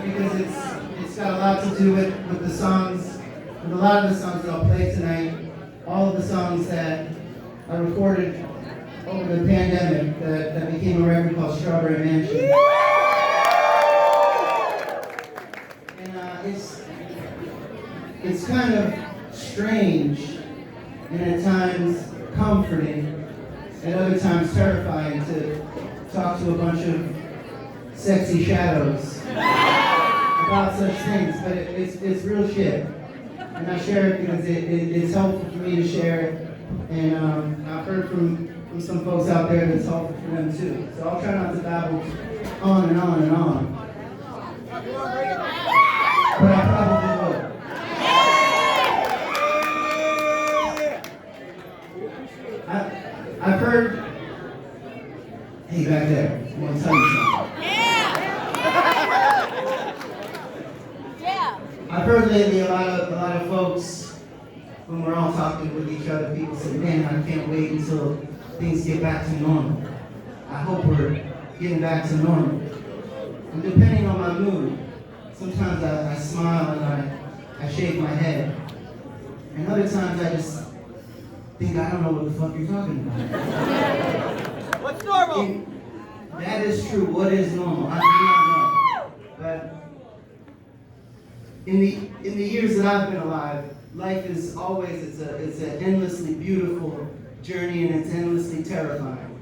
because it's got a lot to do with the songs, with a lot of the songs that I'll play tonight. All of the songs that I recorded over the pandemic that became a record called Strawberry Mansion. And it's kind of strange and at times comforting and other times terrifying to talk to a bunch of sexy shadows about such things, but it's real shit. And I share it because it's helpful for me to share it, and I've heard from some folks out there that it's helpful for them too. So I'll try not to babble on and on and on, but I probably will. I've heard, hey back there, I want to tell you something. I've heard lately a lot of folks, when we're all talking with each other, people say, man, I can't wait until things get back to normal. I hope we're getting back to normal. And depending on my mood, sometimes I smile and I shake my head. And other times I just think I don't know what the fuck you're talking about. What's normal? That is true. What is normal? I do not know. But in the years that I've been alive, life is always it's an endlessly beautiful journey, and it's endlessly terrifying.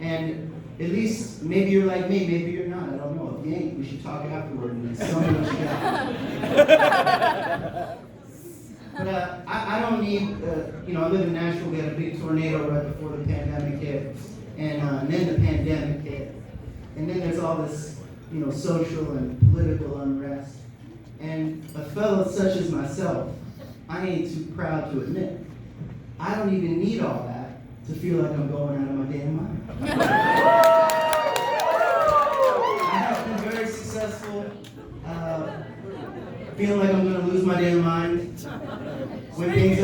And at least maybe you're like me, maybe you're not. I don't know. If you ain't, we should talk afterward and so much shit. But I don't need, I live in Nashville. We had a big tornado right before the pandemic hit, and then the pandemic hit. And then there's all this, social and political unrest. And a fellow such as myself, I ain't too proud to admit, I don't even need all that to feel like I'm going out of my damn mind. I have been very successful, feeling like I'm going to lose my damn mind when things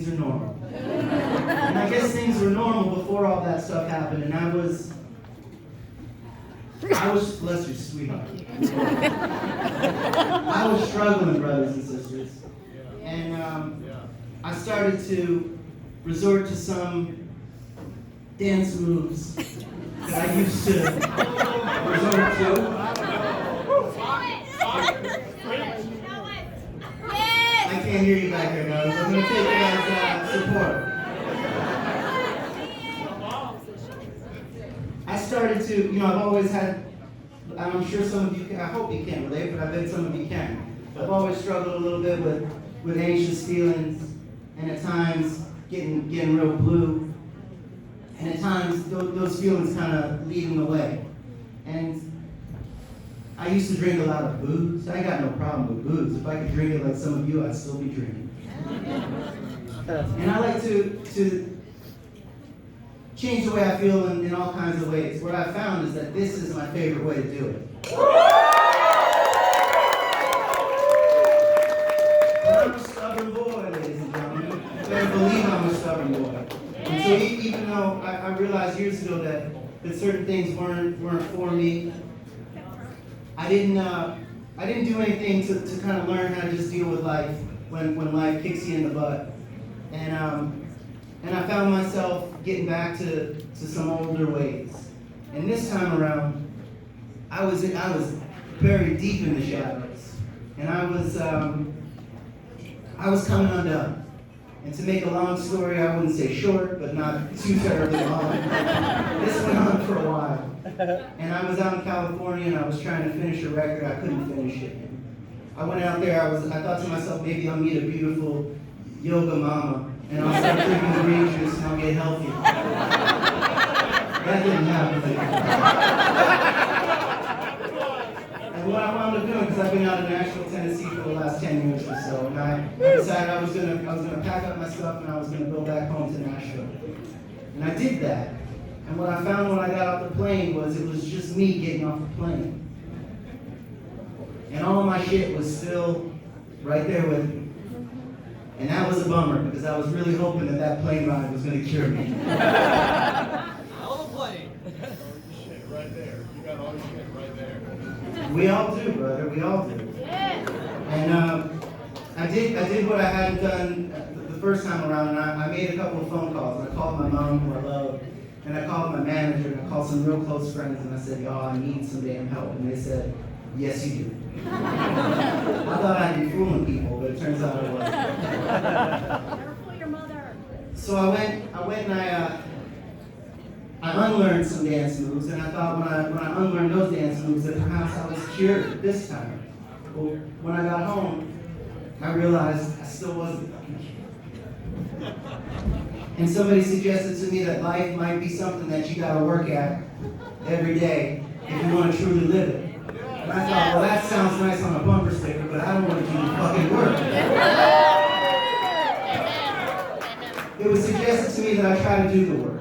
are normal. And I guess things were normal before all that stuff happened, and I was, bless your sweetheart. I was struggling, brothers and sisters. And I started to resort to some dance moves that I used to resort to. I can't hear you back there, guys. I'm going to take you guys' support. I started to, I've always had, I'm sure some of you can, I hope you can relate, but I bet some of you can. I've always struggled a little bit with anxious feelings, and at times getting real blue, and at times those feelings kind of leading the way. And I used to drink a lot of booze. I got no problem with booze. If I could drink it like some of you, I'd still be drinking. And I like to change the way I feel in all kinds of ways. What I found is that this is my favorite way to do it. But I'm a stubborn boy, ladies and gentlemen. You better believe I'm a stubborn boy. And so even though I realized years ago that certain things weren't for me, I didn't do anything to kind of learn how to just deal with life when life kicks you in the butt. And I found myself getting back to some older ways. And this time around, I was buried deep in the shadows, and I was coming undone. And to make a long story, I wouldn't say short, but not too terribly long. This went on for a while. And I was out in California, and I was trying to finish a record. I couldn't finish it. I went out there, I thought to myself, maybe I'll meet a beautiful yoga mama, and I'll start drinking green juice, and I'll get healthy. That didn't happen. And what I wound up doing, because I've been out in Nashville, Tennessee for the last 10 years or so, and I decided I was gonna pack up my stuff and I was gonna go back home to Nashville. And I did that. And what I found when I got off the plane was it was just me getting off the plane. And all my shit was still right there with me. And that was a bummer, because I was really hoping that plane ride was gonna cure me. Hell of a plane. Shit right there. You got all your shit right there. We all do, brother. We all do. And I did what I hadn't done the first time around, and I made a couple of phone calls. And I called my mom, who I love, and I called my manager, and I called some real close friends, and I said, y'all, I need some damn help. And they said, yes, you do. I thought I'd be fooling people, but it turns out it wasn't. Never fool your mother. So I went and I unlearned some dance moves, and I thought when I unlearned those dance moves that perhaps I was cured this time. Well, when I got home, I realized I still wasn't fucking cured. And somebody suggested to me that life might be something that you gotta work at every day if you want to truly live it. And I thought, well, that sounds nice on a bumper sticker, but I don't want to do the fucking work. It was suggested to me that I try to do the work.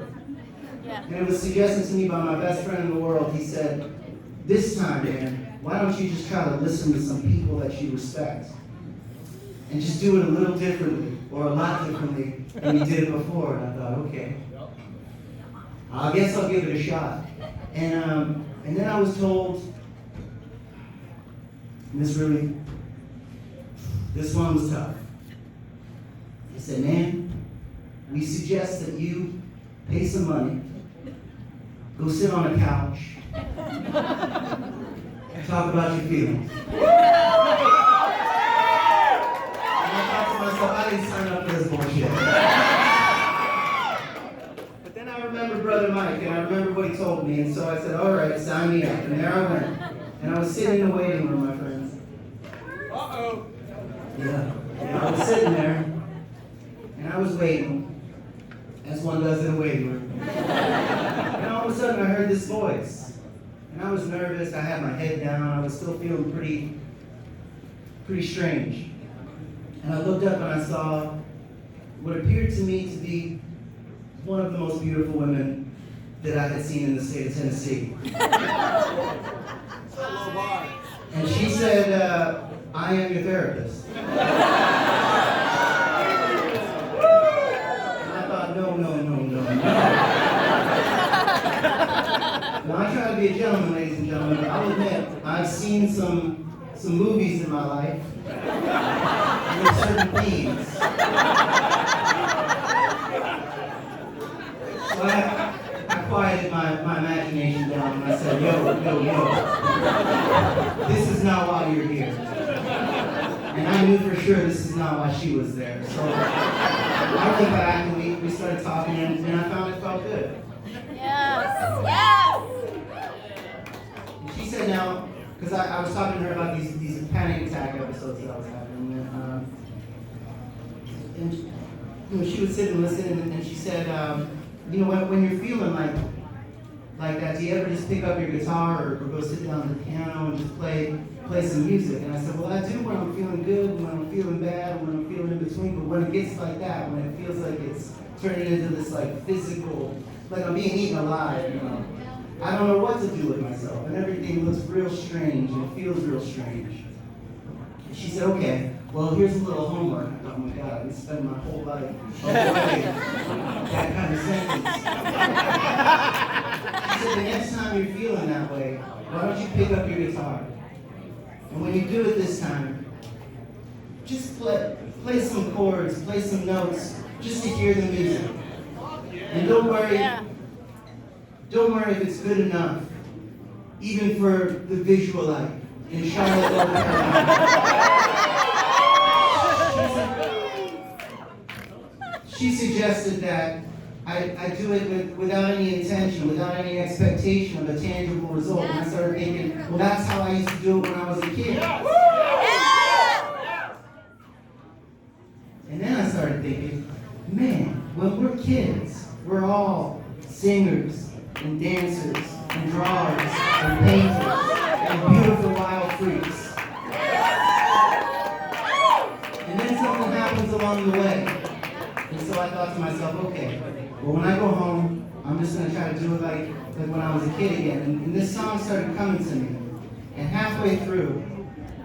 And it was suggested to me by my best friend in the world. He said, this time, man, why don't you just try to listen to some people that you respect? And just do it a little differently, or a lot differently than you did it before. And I thought, okay, I guess I'll give it a shot. And then I was told, and this one was tough. He said, man, we suggest that you pay some money, go sit on a couch, talk about your feelings. And I thought to myself, I didn't sign up for this bullshit. But then I remembered Brother Mike, and I remembered what he told me, and so I said, all right, sign me up. And there I went. And I was sitting in the waiting room, my friends. Uh-oh. Yeah, I was sitting there, and I was waiting, as one does in a waiting room. And all of a sudden I heard this voice, and I was nervous, I had my head down, I was still feeling pretty strange. And I looked up and I saw what appeared to me to be one of the most beautiful women that I had seen in the state of Tennessee. And she said, I am your therapist. And I thought, no. Now, I try to be a gentleman, ladies and gentlemen, but I'll admit, I've seen some movies in my life with certain themes. So I quieted my imagination down and I said, yo, this is not why you're here. And I knew for sure this is not why she was there. So I went back and we started talking and I found it felt good. Yes. And she said now, because I was talking to her about these panic attack episodes that I was having. And she would sit and listen and she said, when you're feeling like that, do you ever just pick up your guitar or go sit down at the piano and just play some music? And I said, well, I do when I'm feeling good, when I'm feeling bad, when I'm feeling in between, but when it gets like that, when it feels like it's turning into this like physical, like I'm being eaten alive, I don't know what to do with myself, and everything looks real strange and feels real strange. And she said, okay, well, here's a little homework. I thought, oh my God, I've been spending my whole life avoiding that kind of sentence. She said, the next time you're feeling that way, why don't you pick up your guitar? And when you do it this time, just play some chords, play some notes, just to hear the music. And don't worry if it's good enough, even for the Visualite in Charlotte, North Carolina. She suggested that I do it without any intention, without any expectation of a tangible result. And I started thinking, well, that's how I used to do it when I was a kid. And then I started thinking, man, when we're kids, we're all singers and dancers and drawers and painters and beautiful wild freaks. And then something happens along the way. And so I thought to myself, okay, well, when I go home, I'm just going to try to do it like when I was a kid again. And this song started coming to me. And halfway through,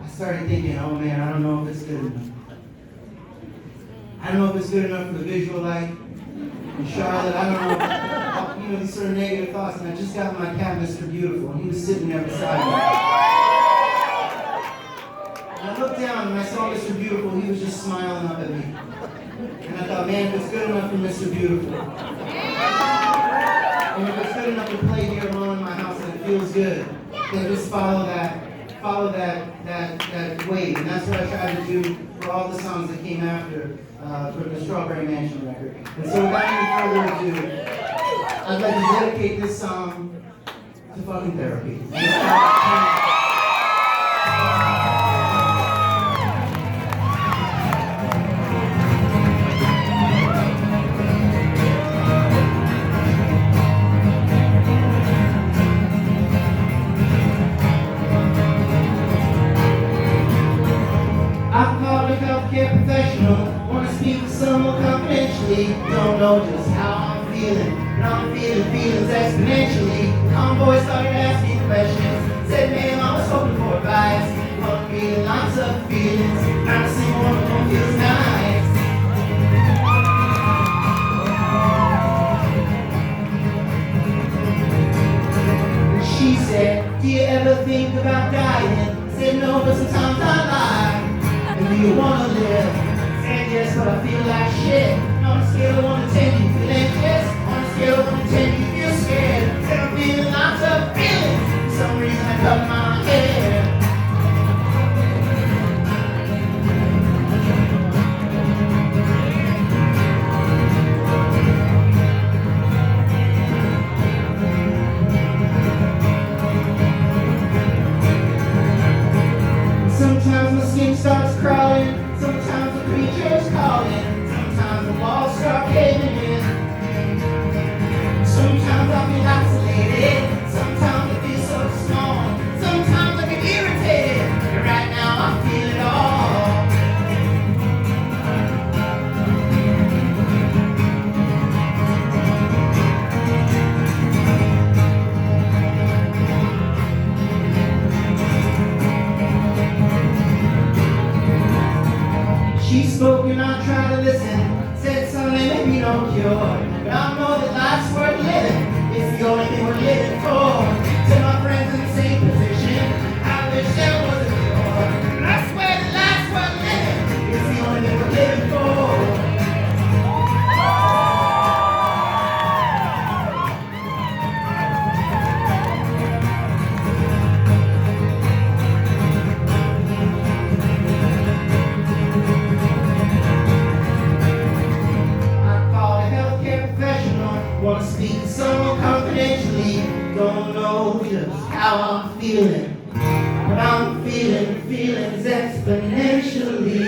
I started thinking, oh man, I don't know if it's good enough. I don't know if it's good enough for the Visualite in Charlotte. I don't know, these sort of negative thoughts. And I just got my cat, Mr. Beautiful, and he was sitting there beside me. man, if it's good enough for Mr. Beautiful. And if it's good enough to play here alone in my house and it feels good, then just follow that wave. And that's what I tried to do for all the songs that came after for the Strawberry Mansion record. And so without any further ado, I'd like to dedicate this song to fucking therapy. I've called a healthcare professional, wanna speak to someone confidentially. Don't know just how I'm feeling, but I'm feeling feelings exponentially. Homeboy started asking questions, said man, I was hoping for advice. Well, I'm feeling lots of feelings, not a single one of them feels nice. And she said, do you ever think about dying? Said no, but sometimes I lie. And do you wanna live? Said yes, but I feel like shit. On a scale of 1 to 10, you feel anxious. On a scale of 1 to 10, you feel scared. Said I'm feeling lots of feelings. For some reason I cut my hair. Sometimes my skin starts crawling, sometimes the creature's calling, sometimes the walls start caving in. Sometimes I feel isolated, sometimes I feel so small, sometimes I get irritated, and right now I feel it all. She spoke and I tried to listen. Said son, there may be no cure, but I know that life's worth living. It's the only thing we're living for. To my friends in the same position, I wish there was a cure. But I swear that life's worth living. It's the only thing we're living for. Wanna speak to someone confidentially. Don't know just how I'm feeling, but I'm feeling feelings exponentially.